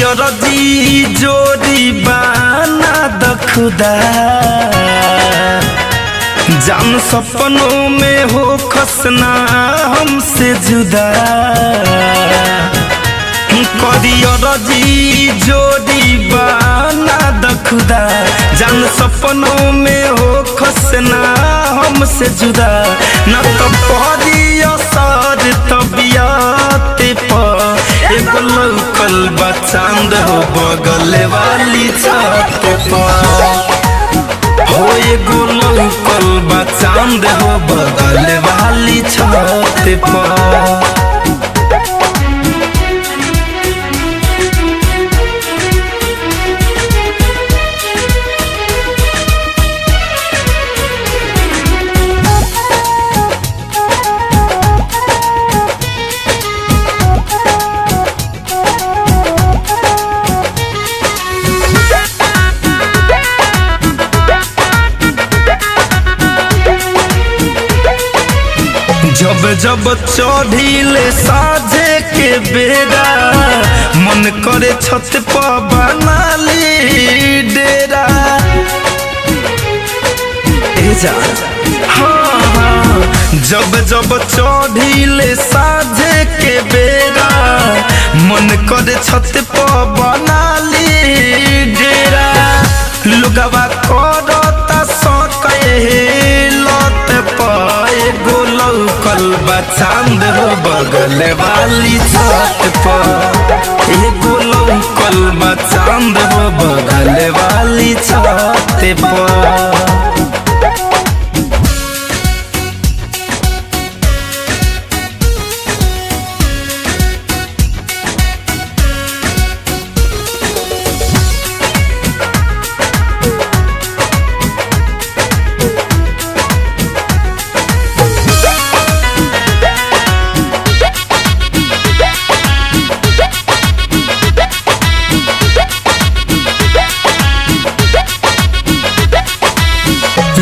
रजी जोड़ी बाना दखुदा जान सपनों में हो खसना हमसे जुदा रजी जोड़ी बाना दखुदा जान सपनों में हो खसना हमसे जुदा न तो पहरी असर तबियत पर एगो लौकल बा चांद हो बगल वाली छत पर हो एगो लौकल बा चांद हो बगल वाली छत पर। जब जब चढ़ीले साझे के बेरा मन करे छत पर बना ली डेरा। हाँ हाँ जब जब चढ़ीले साझे के बेरा मन करे छत पर बना ली डेरा। लुगवा करता लत पाए लौकल बा चांद हो बगल वाली छत पर एगो लौकल बा चांद हो बगल वाली छत पर।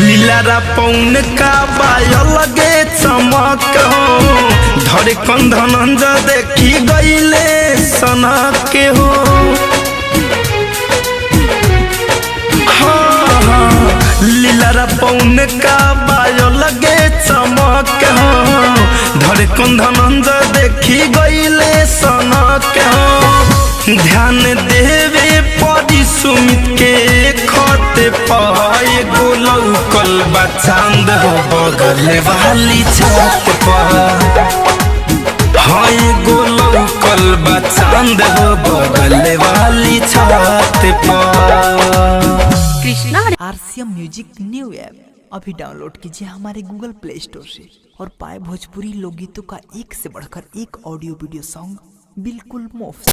लीलारा पौन का बाय लगे चमक हो धरे कंधन देखी गईले सनक के हो। हाँ हाँ लीलारा पौन का बाय लगे चमक हो धरे कंधन देखी गईले सनक के हो। ध्यान देवे परी सुमित के खत पाए गो लौकल बा चांद हो बगल वाली छत पर। हाँ गो लौकल बा चांद हो बगल वाली छत पर। Krishna RCM music new app अभी डाउनलोड कीजिए हमारे गूगल प्ले स्टोर से और पाए भोजपुरी लोकगीतों का एक से बढ़कर एक ऑडियो वीडियो सॉन्ग बिल्कुल मुफ्त।